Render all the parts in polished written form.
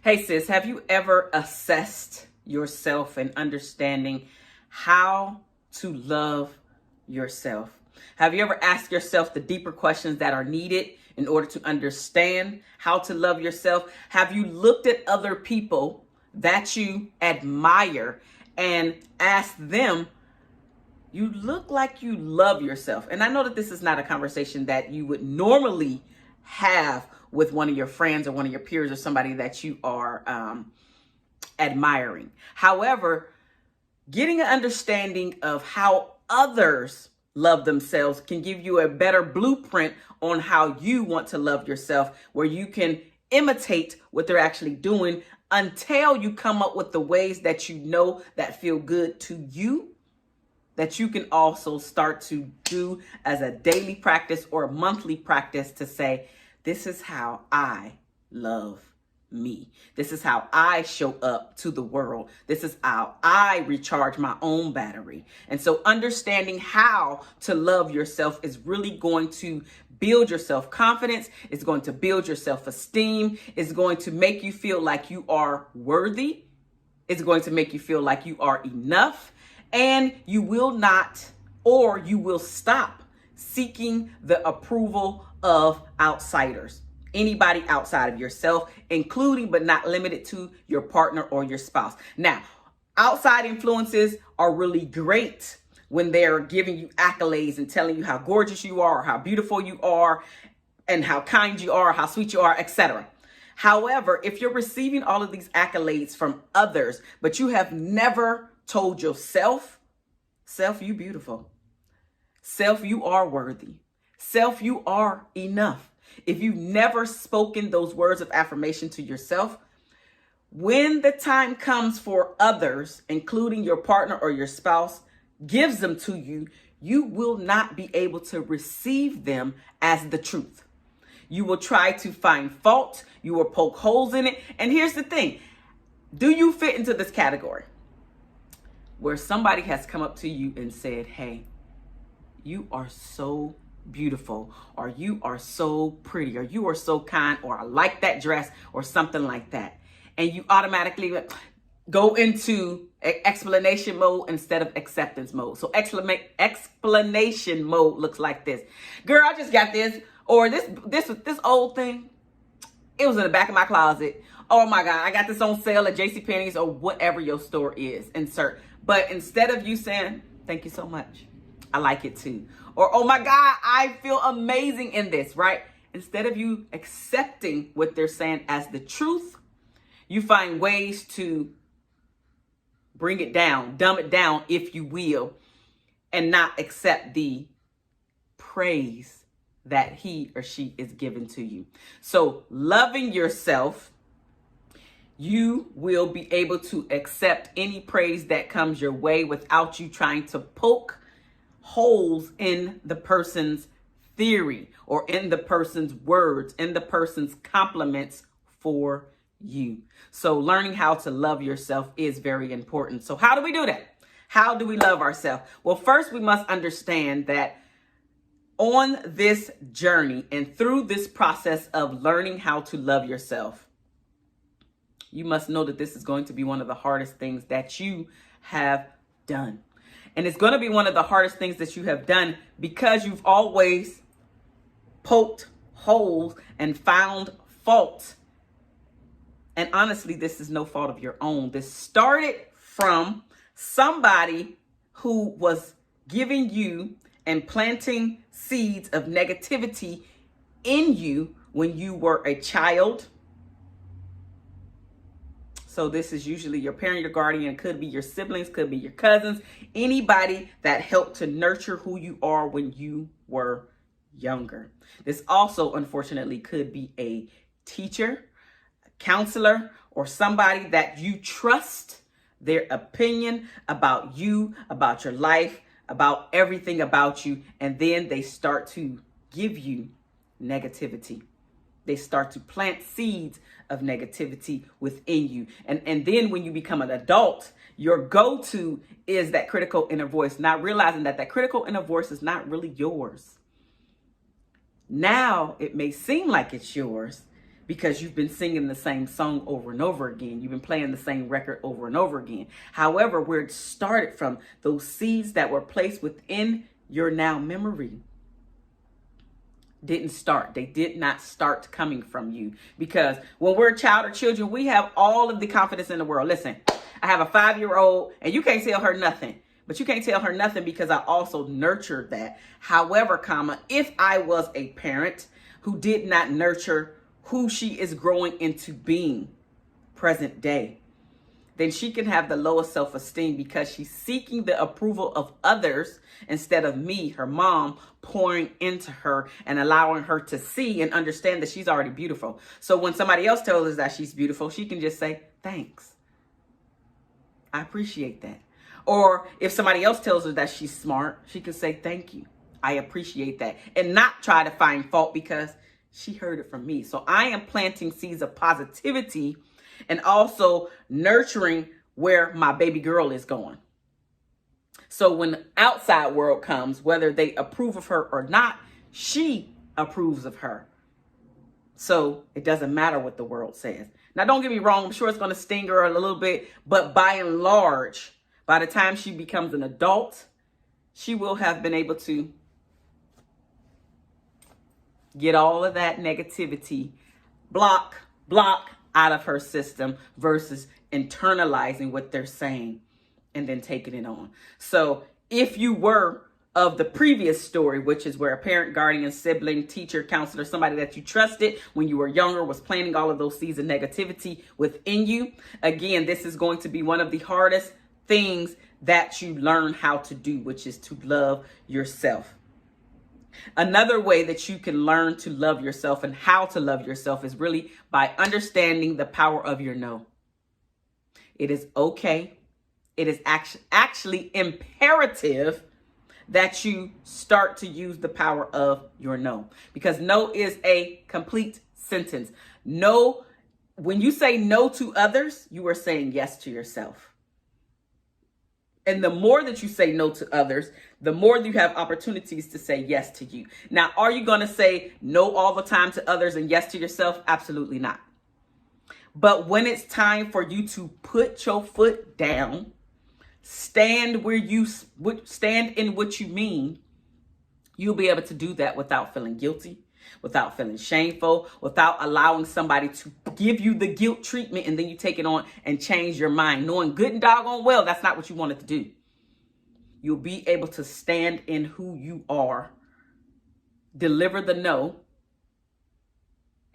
Hey sis, have you ever assessed yourself and understanding how to love yourself? Have you ever asked yourself the deeper questions that are needed in order to understand how to love yourself? Have you looked at other people that you admire and asked them, you look like you love yourself? And I know that this is not a conversation that you would normally have with one of your friends or one of your peers or somebody that you are admiring. However, getting an understanding of how others love themselves can give you a better blueprint on how you want to love yourself, where you can imitate what they're actually doing until you come up with the ways that you know that feel good to you, that you can also start to do as a daily practice or a monthly practice to say, this is how I love me. This is how I show up to the world. This is how I recharge my own battery. And so understanding how to love yourself is really going to build your self-confidence. It's going to build your self-esteem. It's going to make you feel like you are worthy. It's going to make you feel like you are enough. And you will not, or you will stop seeking the approval of outsiders, anybody outside of yourself, including but not limited to your partner or your spouse. Now, outside influences are really great when they're giving you accolades and telling you how gorgeous you are, or how beautiful you are, and how kind you are, how sweet you are, etc. However, if you're receiving all of these accolades from others, but you have never told yourself, self, you beautiful. Self, you are worthy. Self, you are enough. If you've never spoken those words of affirmation to yourself, when the time comes for others, including your partner or your spouse, gives them to you, you will not be able to receive them as the truth. You will try to find fault. You will poke holes in it. And here's the thing. Do you fit into this category where somebody has come up to you and said, hey, you are so beautiful, or you are so pretty, or you are so kind, or I like that dress, or something like that. And you automatically go into explanation mode instead of acceptance mode. So explanation mode looks like this. Girl, I just got this, or this old thing, it was in the back of my closet. Oh my God, I got this on sale at JCPenney's or whatever your store is, insert. But instead of you saying, thank you so much, I like it too. Or, oh my God, I feel amazing in this, right? Instead of you accepting what they're saying as the truth, you find ways to bring it down, dumb it down, if you will, and not accept the praise that he or she is giving to you. So loving yourself, you will be able to accept any praise that comes your way without you trying to poke holes in the person's theory or in the person's words, in the person's compliments for you. So learning how to love yourself is very important. So how do we do that? How do we love ourselves? Well, first we must understand that on this journey and through this process of learning how to love yourself, you must know that this is going to be one of the hardest things that you have done. And it's going to be one of the hardest things that you have done because you've always poked holes and found fault. And honestly, this is no fault of your own. This started from somebody who was giving you and planting seeds of negativity in you when you were a child. So this is usually your parent, your guardian, could be your siblings, could be your cousins, anybody that helped to nurture who you are when you were younger. This also, unfortunately, could be a teacher, a counselor, or somebody that you trust their opinion about you, about your life, about everything about you, and then they start to give you negativity. They start to plant seeds of negativity within you. And then when you become an adult, your go-to is that critical inner voice, not realizing that that critical inner voice is not really yours. Now it may seem like it's yours because you've been singing the same song over and over again. You've been playing the same record over and over again. However, where it started from, those seeds that were placed within your now memory didn't start. They did not start coming from you. Because when we're a child or children, we have all of the confidence in the world. Listen, I have a 5-year-old and you can't tell her nothing. But you can't tell her nothing because I also nurtured that. However, if I was a parent who did not nurture who she is growing into being present day, then she can have the lowest self-esteem because she's seeking the approval of others instead of me, her mom, pouring into her and allowing her to see and understand that she's already beautiful. So when somebody else tells us that she's beautiful, she can just say, thanks. I appreciate that. Or if somebody else tells her that she's smart, she can say, thank you. I appreciate that. And not try to find fault because she heard it from me. So I am planting seeds of positivity and also nurturing where my baby girl is going. So when the outside world comes, whether they approve of her or not, she approves of her. So it doesn't matter what the world says. Now, don't get me wrong. I'm sure it's going to sting her a little bit. But by and large, by the time she becomes an adult, she will have been able to get all of that negativity block out of her system versus internalizing what they're saying and then taking it on. So if you were of the previous story, which is where a parent, guardian, sibling, teacher, counselor, somebody that you trusted when you were younger was planting all of those seeds of negativity within you, again, this is going to be one of the hardest things that you learn how to do, which is to love yourself. Another way that you can learn to love yourself and how to love yourself is really by understanding the power of your no. It is okay. It is actually imperative that you start to use the power of your no, because no is a complete sentence. No, when you say no to others, you are saying yes to yourself. And the more that you say no to others, the more you have opportunities to say yes to you. Now, are you going to say no all the time to others and yes to yourself? Absolutely not. But when it's time for you to put your foot down, stand where you stand in what you mean, you'll be able to do that without feeling guilty, without feeling shameful, without allowing somebody to give you the guilt treatment and then you take it on and change your mind, knowing good and doggone well that's not what you wanted to do. You'll be able to stand in who you are, deliver the no,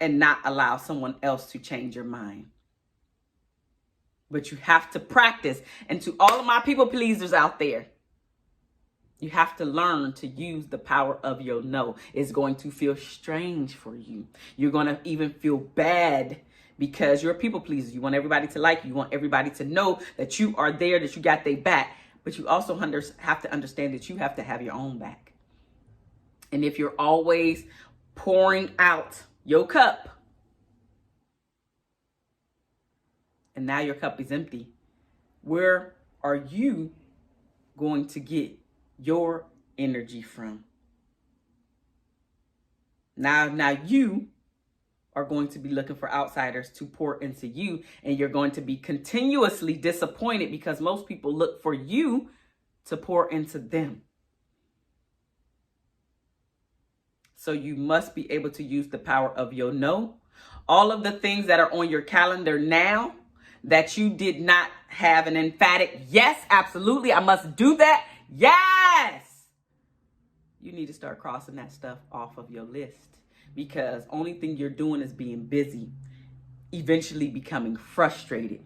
and not allow someone else to change your mind. But you have to practice. And to all of my people pleasers out there, you have to learn to use the power of your no. It's going to feel strange for you. You're going to even feel bad because you're a people pleaser. You want everybody to like you. You want everybody to know that you are there, that you got their back. But you also have to understand that you have to have your own back. And if you're always pouring out your cup, and now your cup is empty, where are you going to get your energy from? Now you are going to be looking for outsiders to pour into you, and you're going to be continuously disappointed because most people look for you to pour into them. So you must be able to use the power of your no. All of the things that are on your calendar now that you did not have an emphatic, yes, absolutely, I must do that. Yes. You need to start crossing that stuff off of your list, because only thing you're doing is being busy, eventually becoming frustrated,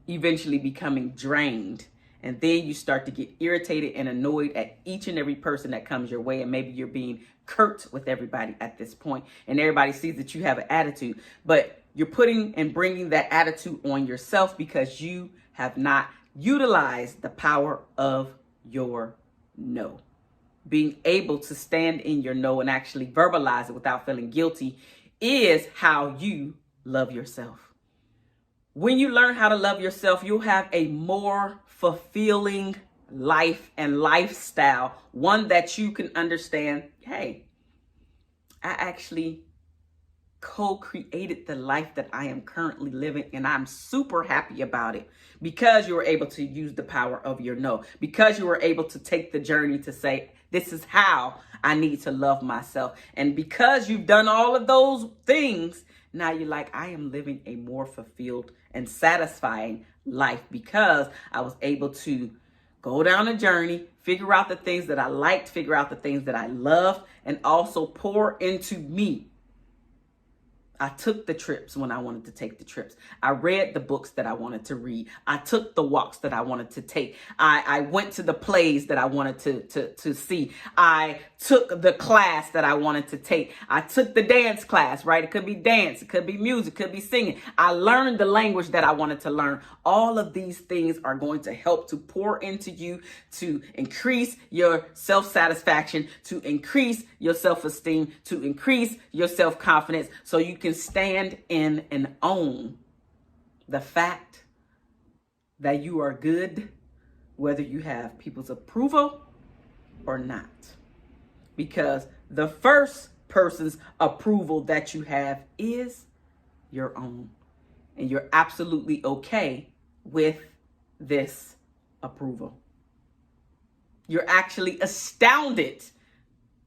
eventually becoming drained. And then you start to get irritated and annoyed at each and every person that comes your way. And maybe you're being curt with everybody at this point, and everybody sees that you have an attitude, but you're putting and bringing that attitude on yourself because you have not utilized the power of your no. Being able to stand in your no and actually verbalize it without feeling guilty is how you love yourself. When you learn how to love yourself, you'll have a more fulfilling life and lifestyle, one that you can understand, hey, I actually co-created the life that I am currently living, and I'm super happy about it because you were able to use the power of your no, because you were able to take the journey to say, this is how I need to love myself. And because you've done all of those things, now you're like, I am living a more fulfilled and satisfying life because I was able to go down a journey, figure out the things that I liked, figure out the things that I loved, and also pour into me. I took the trips when I wanted to take the trips. I read the books that I wanted to read. I took the walks that I wanted to take. I went to the plays that I wanted to see. I took the class that I wanted to take. I took the dance class, right? It could be dance. It could be music. It could be singing. I learned the language that I wanted to learn. All of these things are going to help to pour into you, to increase your self-satisfaction, to increase your self-esteem, to increase your self-confidence, so you can stand in and own the fact that you are good, whether you have people's approval or not. Because the first person's approval that you have is your own. And you're absolutely okay with this approval. You're actually astounded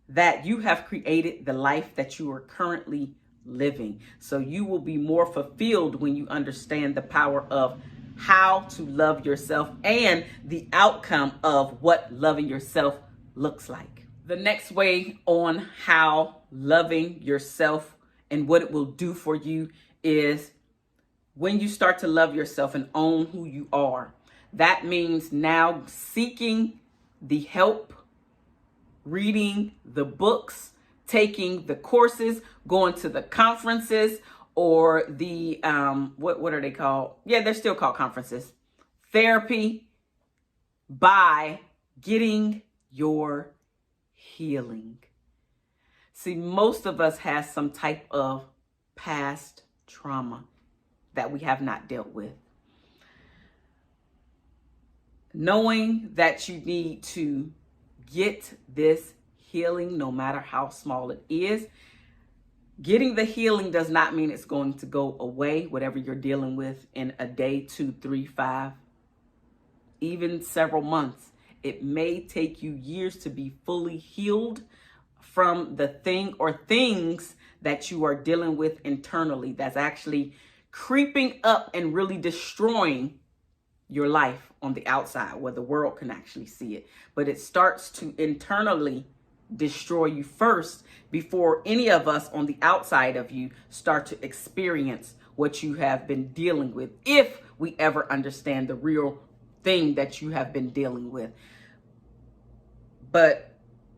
that you have created the life that you are currently living. So you will be more fulfilled when you understand the power of how to love yourself and the outcome of what loving yourself looks like. The next way on how loving yourself and what it will do for you is when you start to love yourself and own who you are. That means now seeking the help, reading the books, taking the courses, going to the conferences, or the, what are they called? Yeah, they're still called conferences. Therapy, by getting your healing. See, most of us have some type of past trauma that we have not dealt with. Knowing that you need to get this healing, no matter how small it is. Getting the healing does not mean it's going to go away, whatever you're dealing with, in a day, 2, 3, 5, even several months. It may take you years to be fully healed from the thing or things that you are dealing with internally that's actually creeping up and really destroying your life on the outside, where the world can actually see it. But it starts to internally destroy you first before any of us on the outside of you start to experience what you have been dealing with, if we ever understand the real thing that you have been dealing with. But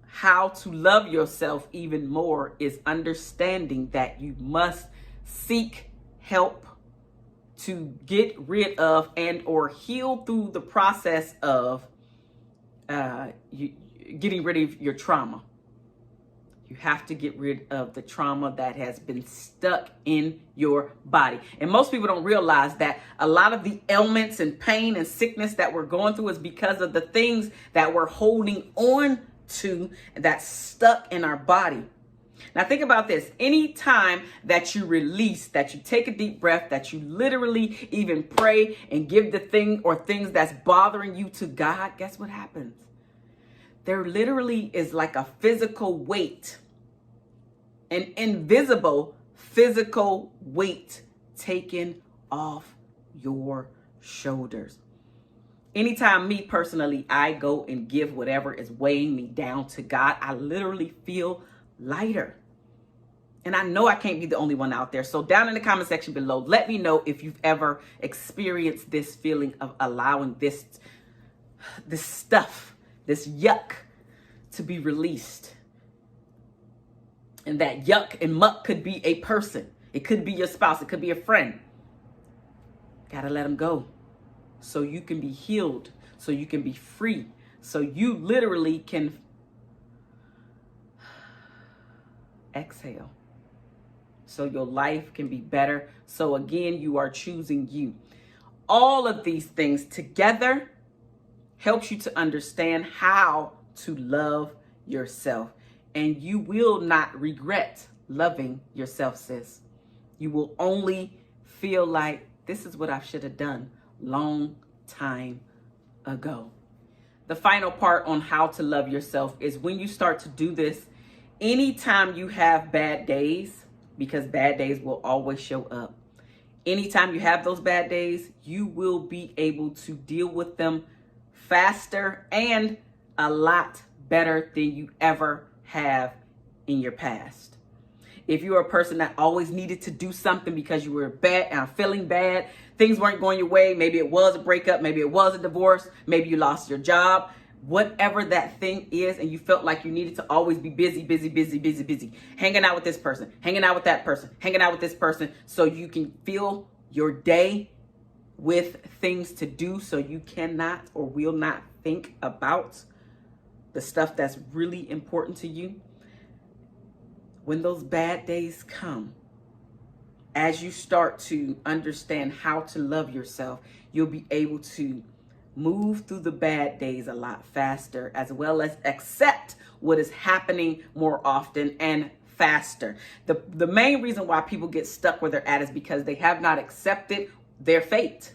how to love yourself even more is understanding that you must seek help to get rid of and or heal through the process of getting rid of your trauma. You have to get rid of the trauma that has been stuck in your body. And most people don't realize that a lot of the ailments and pain and sickness that we're going through is because of the things that we're holding on to that's stuck in our body. Now think about this. Anytime that you release, that you take a deep breath, that you literally even pray and give the thing or things that's bothering you to God, guess what happens? There literally is like a physical weight, an invisible physical weight taken off your shoulders. Anytime me personally, I go and give whatever is weighing me down to God, I literally feel lighter. And I know I can't be the only one out there. So down in the comment section below, let me know if you've ever experienced this feeling of allowing this stuff, this yuck, to be released. And that yuck and muck could be a person. It could be your spouse. It could be a friend. Gotta let them go so you can be healed, so you can be free, so you literally can exhale, so your life can be better. So again, you are choosing you. All of these things together helps you to understand how to love yourself. And you will not regret loving yourself, sis. You will only feel like this is what I should have done long time ago. The final part on how to love yourself is when you start to do this, anytime you have bad days, because bad days will always show up. Anytime you have those bad days, you will be able to deal with them faster and a lot better than you ever have in your past. If you're a person that always needed to do something because you were bad and feeling bad, things weren't going your way, maybe it was a breakup, maybe it was a divorce, maybe you lost your job, whatever that thing is, and you felt like you needed to always be busy, hanging out with this person, hanging out with that person, hanging out with this person, so you can fill your day with things to do, so you cannot or will not think about the stuff that's really important to you. When those bad days come, as you start to understand how to love yourself, you'll be able to move through the bad days a lot faster, as well as accept what is happening more often and faster. The main reason why people get stuck where they're at is because they have not accepted their fate.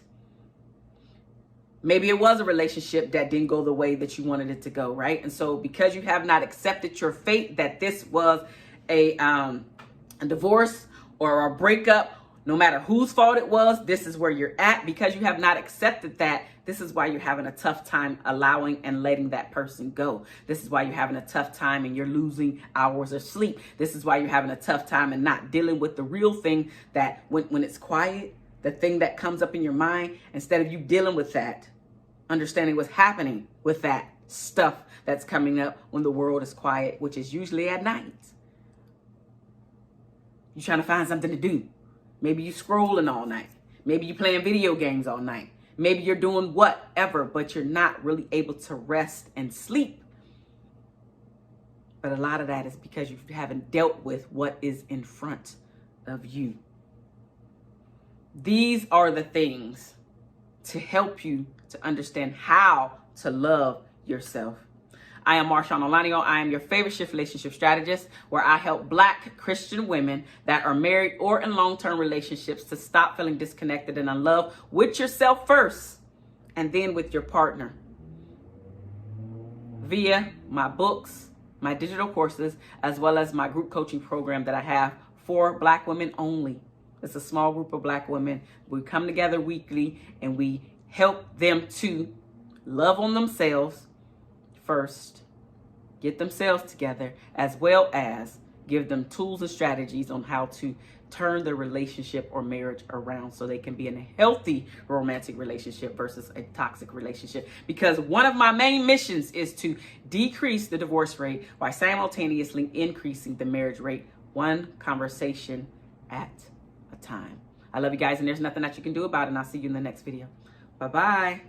Maybe it was a relationship that didn't go the way that you wanted it to go, right? And so because you have not accepted your fate, that this was a divorce or a breakup, no matter whose fault it was, this is where you're at. Because you have not accepted that, this is why you're having a tough time allowing and letting that person go. This is why you're having a tough time and you're losing hours of sleep. This is why you're having a tough time and not dealing with the real thing that when it's quiet, the thing that comes up in your mind, instead of you dealing with that, understanding what's happening with that stuff that's coming up when the world is quiet, which is usually at night. You're trying to find something to do. Maybe you're scrolling all night. Maybe you're playing video games all night. Maybe you're doing whatever, but you're not really able to rest and sleep. But a lot of that is because you haven't dealt with what is in front of you. These are the things to help you to understand how to love yourself. I am Marshawn Olanio. I am your favorite shift relationship strategist, where I help Black Christian women that are married or in long-term relationships to stop feeling disconnected and unloved with yourself first, and then with your partner, via my books, my digital courses, as well as my group coaching program that I have for Black women only. It's a small group of Black women. We come together weekly and we help them to love on themselves first, get themselves together, as well as give them tools and strategies on how to turn their relationship or marriage around so they can be in a healthy romantic relationship versus a toxic relationship. Because one of my main missions is to decrease the divorce rate while simultaneously increasing the marriage rate, one conversation at a time. I love you guys, and there's nothing that you can do about it, and I'll see you in the next video. Bye-bye.